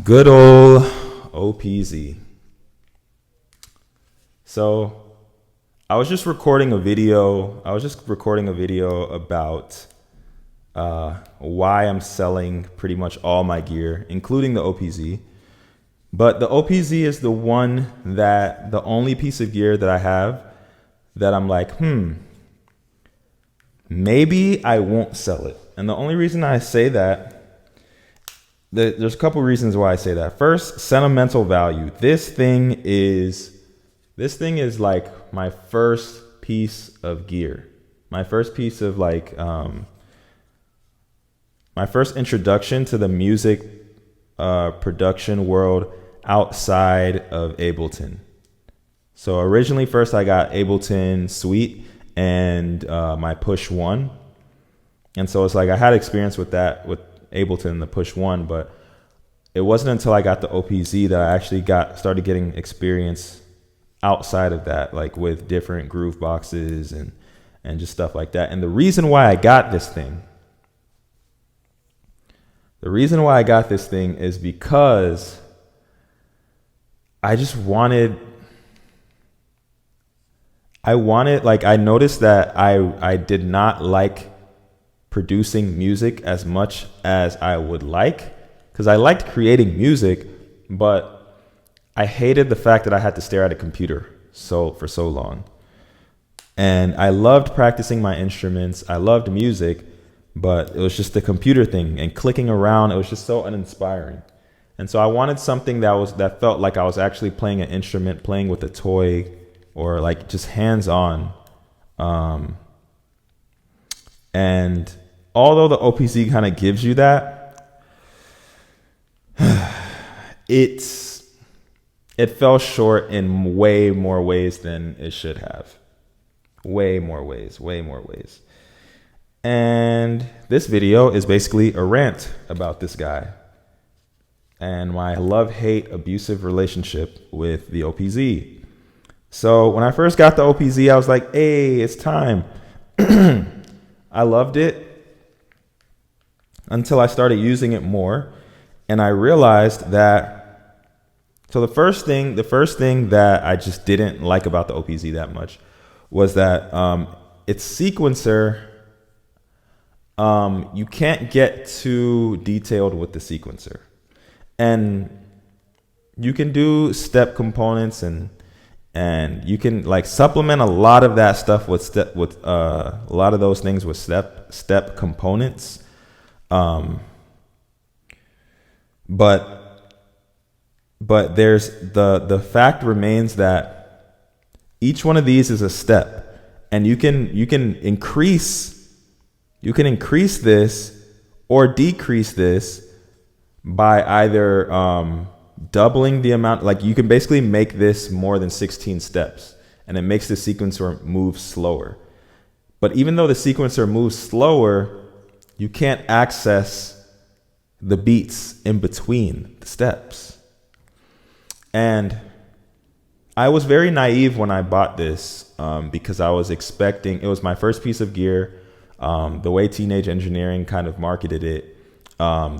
Good old OPZ. So I was just recording a video. About why I'm selling pretty much all my gear, including the OPZ. But the OPZ is the only piece of gear that I have that I'm like, maybe I won't sell it. And the only reason I say that, there's a couple reasons why I say that. First, sentimental value. This thing is like my first piece of gear. My first piece of my first introduction to the music production world outside of Ableton. So originally, first I got Ableton Suite and my Push 1. And so it's like I had experience with that, with Ableton and the Push 1, but it wasn't until I got the OPZ that I actually started getting experience outside of that, like with different groove boxes and just stuff like that. And the reason why I got this thing is because I noticed that I did not like producing music as much as I would like, because I liked creating music, but I hated the fact that I had to stare at a computer for so long. And I loved practicing my instruments. I loved music, but it was just the computer thing and clicking around. It was just so uninspiring. And so I wanted something that felt like I was actually playing an instrument, playing with a toy, or like just hands-on. And although the OPZ kind of gives you that, it fell short in way more ways than it should have. Way more ways. And this video is basically a rant about this guy and my love-hate abusive relationship with the OPZ. So when I first got the OPZ, I was like, hey, it's time. I loved it until I started using it more. And I realized that, so the first thing that I just didn't like about the OPZ that much was that its sequencer, you can't get too detailed with the sequencer. And you can do step components and you can like supplement a lot of that stuff with a lot of those things with step components. But there's the fact remains that each one of these is a step, and you can increase this or decrease this by either doubling the amount. Like you can basically make this more than 16 steps, and it makes the sequencer move slower. But even though the sequencer moves slower, you can't access the beats in between the steps. And I was very naive when I bought this because I was expecting, it was my first piece of gear. The way Teenage Engineering kind of marketed it,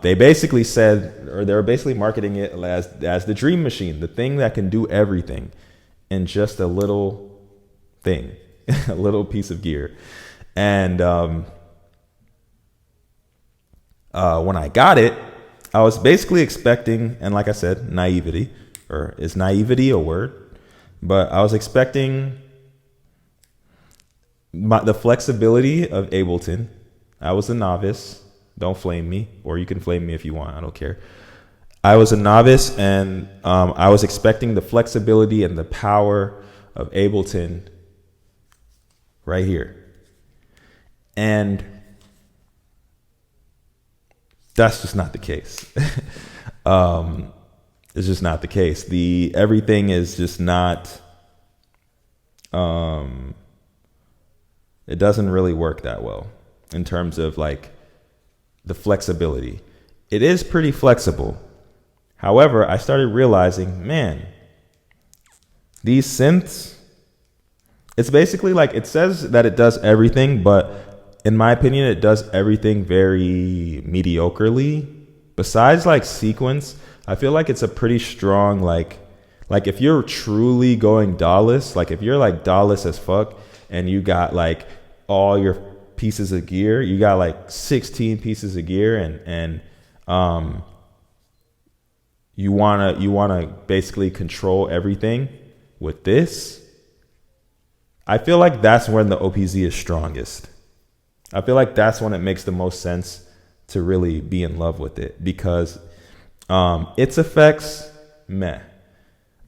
they basically said, or they were basically marketing it as the dream machine, the thing that can do everything in just a little thing, a little piece of gear. And when I got it, I was basically expecting, and like I said, naivety, or is naivety a word? But I was expecting the flexibility of Ableton. I was a novice. Don't flame me, or you can flame me if you want. I don't care. I was a novice, and I was expecting the flexibility and the power of Ableton right here. And that's just not the case. It's just not the case. Everything is just not, it doesn't really work that well in terms of like the flexibility. It is pretty flexible. However, I started realizing, man, these synths, it's basically like, it says that it does everything, but in my opinion, it does everything very mediocrely. Besides like sequence, I feel like it's a pretty strong, like if you're truly going DAWless, like if you're like DAWless as fuck and you got like all your pieces of gear, you got like 16 pieces of gear, and you wanna basically control everything with this. I feel like that's when the OPZ is strongest. I feel like that's when it makes the most sense to really be in love with it, because its effects, meh.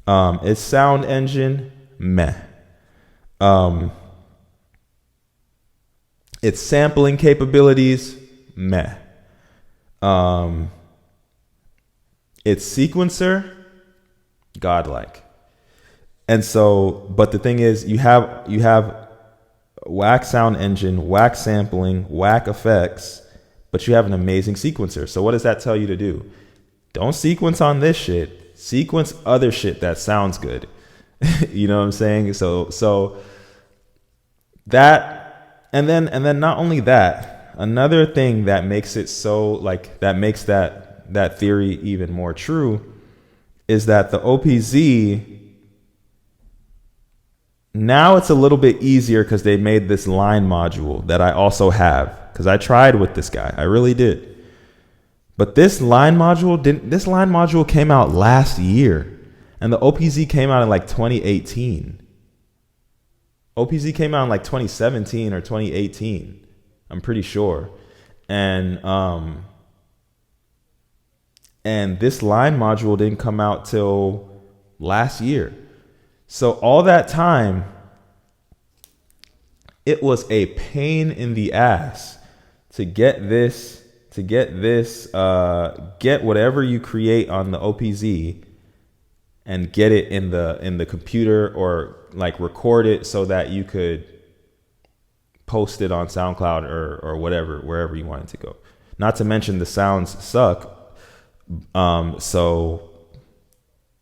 Its sound engine, meh. Its sampling capabilities, meh. Its sequencer, godlike. And so, but the thing is, you have whack sound engine, whack sampling, whack effects, but you have an amazing sequencer. So what does that tell you to do? Don't sequence on this shit. Sequence other shit that sounds good. You know what I'm saying? So that, and then not only that, another thing that makes it so, like, that makes that theory even more true is that the OPZ, now it's a little bit easier because they made this line module that I also have, because I tried with this guy. I really did. But this line module came out last year, and the OPZ came out in like 2018. OPZ came out in like 2017 or 2018. I'm pretty sure. And this line module didn't come out till last year. So all that time, it was a pain in the ass to get whatever you create on the OPZ and get it in the computer, or like record it so that you could post it on SoundCloud or whatever, wherever you want it to go. Not to mention the sounds suck. So,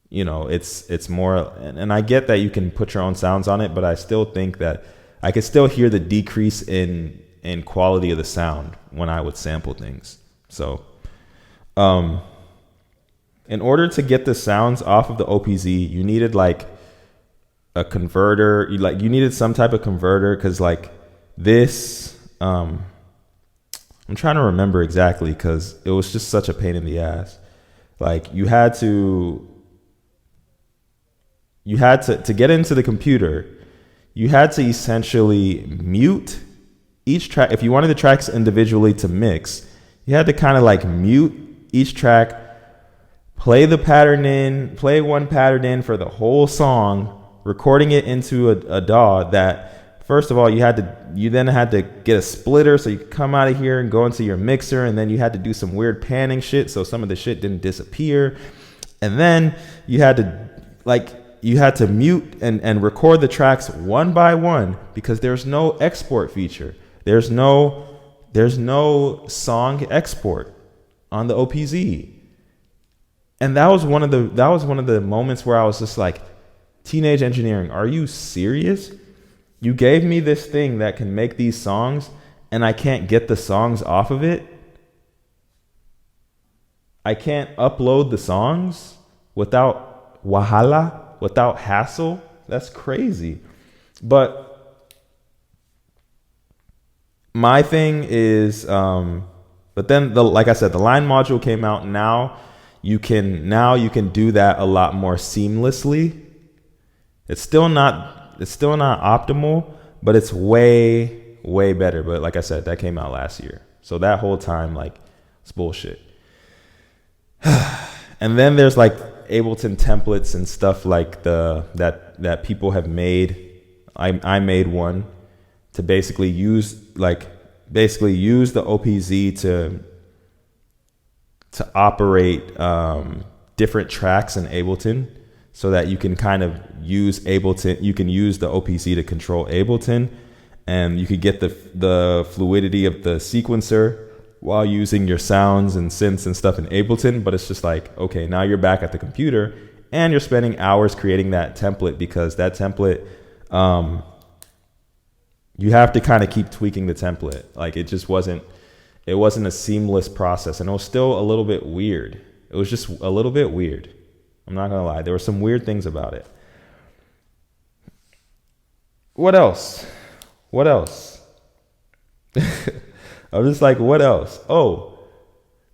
you know, it's more, and I get that you can put your own sounds on it, but I still think that I could still hear the decrease in quality of the sound when I would sample things. So, in order to get the sounds off of the OPZ, you needed like a converter. You needed some type of converter, because like this, I'm trying to remember exactly, because it was just such a pain in the ass. Like you had to get into the computer, you had to essentially mute each track. If you wanted the tracks individually to mix, you had to kind of like mute each track, play one pattern in for the whole song, recording it into a DAW that, first of all, you then had to get a splitter so you could come out of here and go into your mixer, and then you had to do some weird panning shit so some of the shit didn't disappear. And then you had to mute and record the tracks one by one, because there's no export feature. There's no song export on the OPZ. And that was one of the moments where I was just like, teenage engineering, are you serious? You gave me this thing that can make these songs, and I can't get the songs off of it. I can't upload the songs without wahala, without hassle. That's crazy. But my thing is, but then like I said, the line module came out. Now you can do that a lot more seamlessly. It's still not optimal, but it's way, way better. But like I said, that came out last year. So that whole time, like, it's bullshit. And then there's like Ableton templates and stuff like that people have made. I made one to basically use the OPZ to operate different tracks in Ableton, so that you can kind of use Ableton. You can use the OPZ to control Ableton, and you could get the fluidity of the sequencer while using your sounds and synths and stuff in Ableton. But it's just like, okay, now you're back at the computer and you're spending hours creating that template, because that template, you have to kind of keep tweaking the template. Like it wasn't a seamless process, and it was still a little bit weird. It was just a little bit weird. I'm not gonna lie. There were some weird things about it. What else? I'm just like, what else? Oh,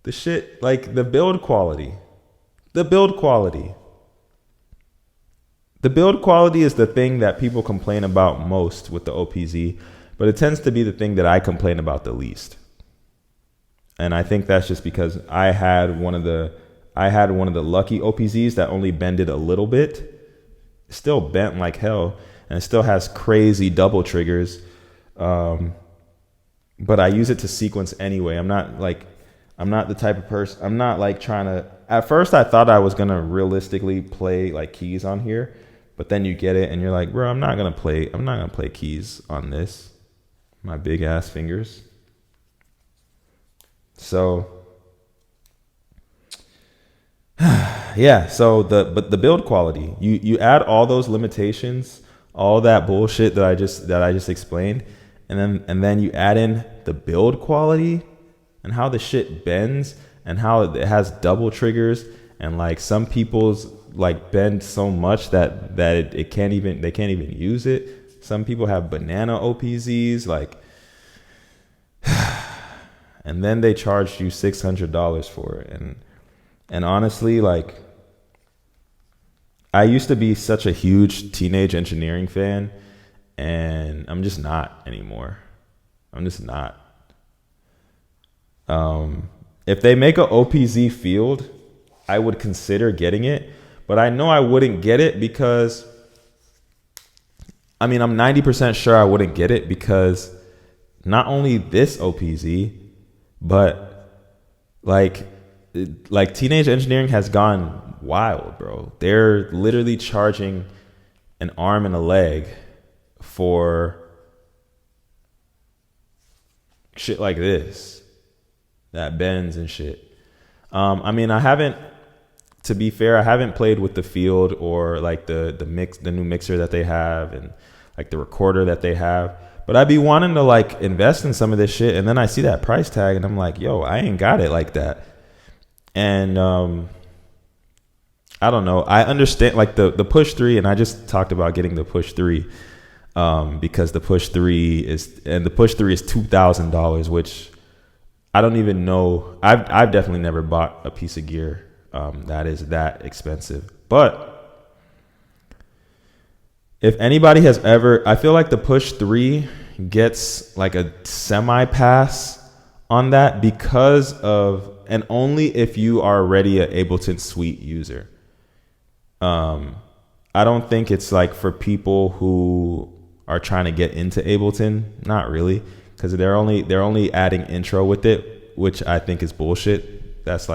the shit, like the build quality. The build quality is the thing that people complain about most with the OPZ, but it tends to be the thing that I complain about the least. And I think that's just because I had one of the lucky OPZs that only bended a little bit. It still bent like hell, and it still has crazy double triggers. But I use it to sequence anyway. I'm not the type of person. I'm not like trying to. At first, I thought I was gonna realistically play like keys on here, but then you get it and you're like, bro, I'm not gonna play keys on this. My big ass fingers. So yeah. So the build quality. You add all those limitations, all that bullshit that I just explained. And then you add in the build quality and how the shit bends and how it has double triggers, and like some people's like bend so much that they can't even use it. Some people have banana OPZs, like, and then they charged you $600 for it. And honestly, like, I used to be such a huge Teenage Engineering fan, and I'm just not anymore. I'm just not. If they make a OPZ field, I would consider getting it, but I know I wouldn't get it because, I mean, I'm 90% sure I wouldn't get it because not only this OPZ, but like Teenage Engineering has gone wild, bro. They're literally charging an arm and a leg for shit like this that bends and shit. I mean, to be fair, I haven't played with the field or like the new mixer that they have and like the recorder that they have, but I'd be wanting to like invest in some of this shit, and then I see that price tag and I'm like, yo, I ain't got it like that. And I don't know. I understand like the Push 3, and I just talked about getting the Push 3 because the Push 3 is $2,000, which I don't even know. I've definitely never bought a piece of gear that is that expensive. But if anybody has ever, I feel like the Push 3 gets like a semi pass on that because of, and only if you are already an Ableton Suite user. I don't think it's like for people who are trying to get into Ableton. Not really, because they're only adding intro with it, which I think is bullshit. That's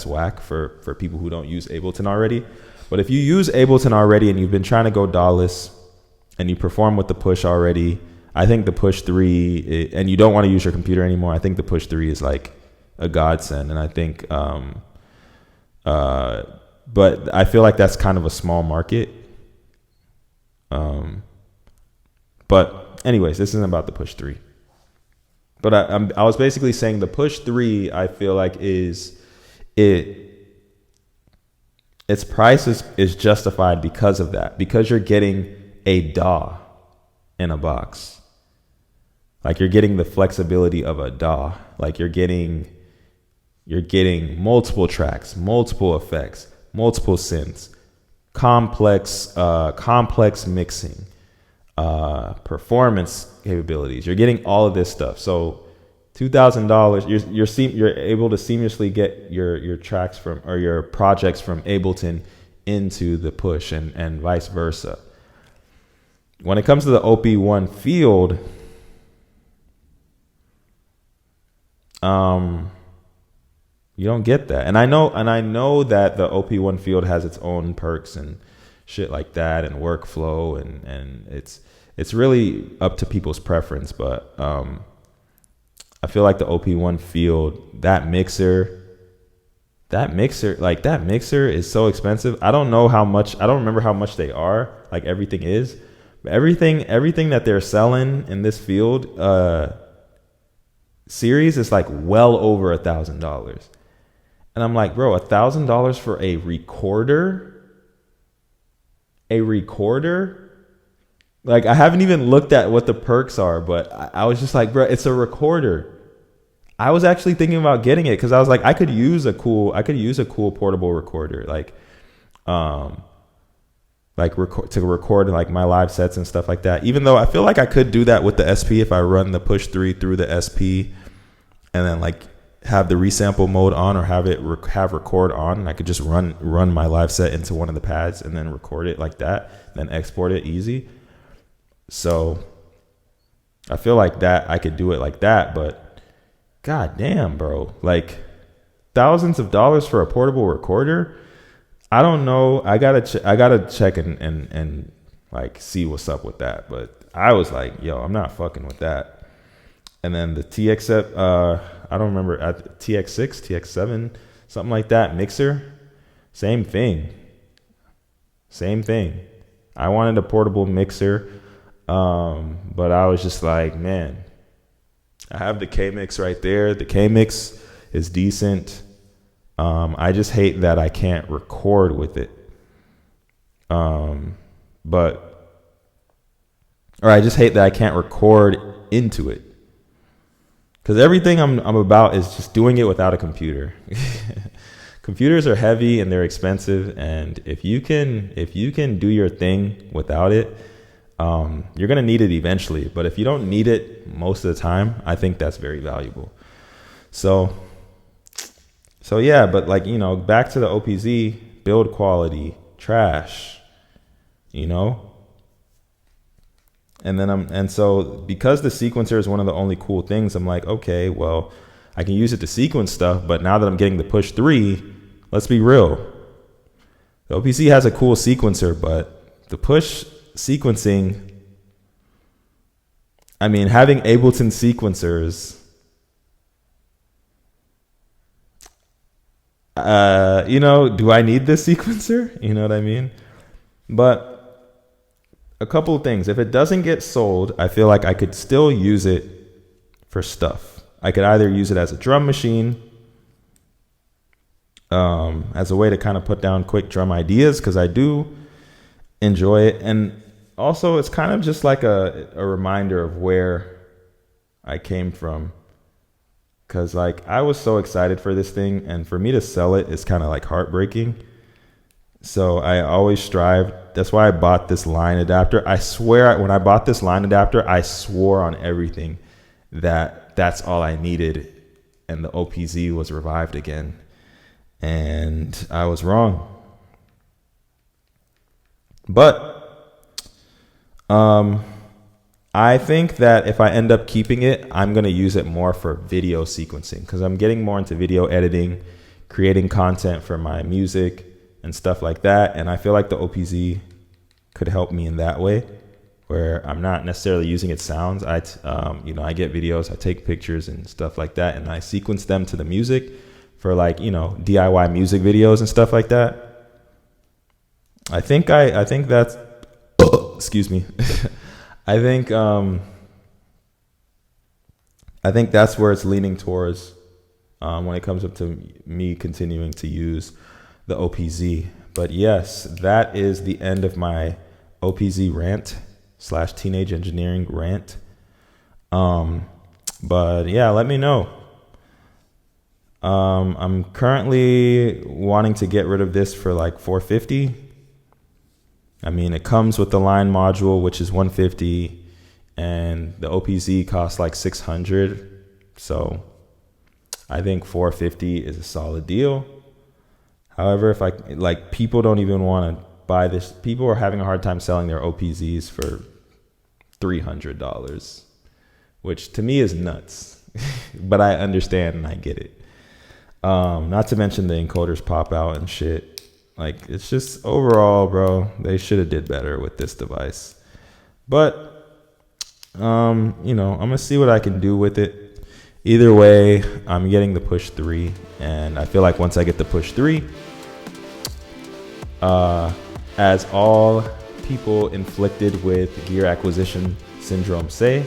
whack for people who don't use Ableton already. But if you use Ableton already and you've been trying to go DAWless and you perform with the Push already, I think the Push 3, and you don't want to use your computer anymore, I think the Push 3 is like a godsend. And I think, but I feel like that's kind of a small market. But anyways, this isn't about the Push 3. But I was basically saying the Push 3, I feel like its price is justified because of that. Because you're getting a DAW in a box. Like you're getting the flexibility of a DAW. Like you're getting multiple tracks, multiple effects, multiple synths, complex mixing, performance capabilities. You're getting all of this stuff. So $2,000, you're able to seamlessly get your tracks from, or your projects from Ableton into the Push and vice versa. When it comes to the OP1 field, you don't get that. And I know that the OP1 field has its own perks and shit like that and workflow, and it's really up to people's preference, but I feel like the OP1 field, that mixer is so expensive. I don't remember how much they are, like everything is. But everything that they're selling in this field series is like well over $1,000. And I'm like, bro, $1,000 for a recorder? A recorder? Like, I haven't even looked at what the perks are, but I was just like, bro, it's a recorder. I was actually thinking about getting it because I was like, I could use a cool portable recorder, to record like my live sets and stuff like that. Even though I feel like I could do that with the SP if I run the push 3 through the SP, and then like have the resample mode on, or have record on, and I could just run my live set into one of the pads and then record it like that, then export it easy. So I feel like that I could do it like that, but god damn, bro, like thousands of dollars for a portable recorder. I don't know. I gotta check and like see what's up with that. But I was like, yo, I'm not fucking with that. And then the I don't remember, at TX6, TX7, something like that mixer, same thing. I wanted a portable mixer, but I was just like, man, I have the K-Mix right there. The K-Mix is decent. I just hate that I can't record with it. Or I just hate that I can't record into it. Because everything I'm about is just doing it without a computer. Computers are heavy and they're expensive, and if you can do your thing without it, you're gonna need it eventually. But if you don't need it most of the time, I think that's very valuable. So yeah, but like, you know, back to the OPZ, build quality, trash, you know? And so because the sequencer is one of the only cool things, I'm like, okay, well, I can use it to sequence stuff, but now that I'm getting the push 3, let's be real. The OPZ has a cool sequencer, but the push sequencing, I mean, having Ableton sequencers, you know, do I need this sequencer? You know what I mean? But a couple of things. If it doesn't get sold, I feel like I could still use it for stuff. I could either use it as a drum machine, as a way to kind of put down quick drum ideas, because I do enjoy it. And also, it's kind of just like a reminder of where I came from. Because like, I was so excited for this thing, and for me to sell it is kind of like heartbreaking. So I always strive. That's why I bought this line adapter. I swear, when I bought this line adapter, I swore on everything that that's all I needed, and the OPZ was revived again. And I was wrong. But I think that if I end up keeping it, I'm going to use it more for video sequencing, because I'm getting more into video editing, creating content for my music and stuff like that. And I feel like the OPZ could help me in that way, where I'm not necessarily using its sounds. I get videos, I take pictures and stuff like that, and I sequence them to the music for, like, you know, DIY music videos and stuff like that. I think that's excuse me. I think that's where it's leaning towards when it comes up to me continuing to use the OPZ. But yes, that is the end of my OPZ rant / teenage engineering rant. But yeah, let me know. I'm currently wanting to get rid of this for like $450. I mean, it comes with the line module, which is $150, and the OPZ costs like $600. So I think $450 is a solid deal. However, if people don't even want to buy this. People are having a hard time selling their OPZs for $300, which to me is nuts. But I understand and I get it. Not to mention the encoders pop out and shit. Like, it's just overall, bro, they should have did better with this device. But, I'm going to see what I can do with it. Either way, I'm getting the push 3. And I feel like once I get the push 3, as all people inflicted with gear acquisition syndrome say,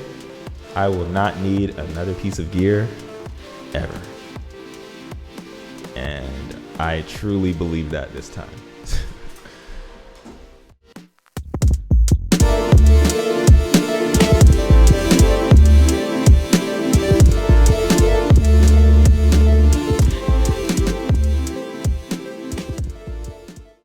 I will not need another piece of gear ever. And I truly believe that this time.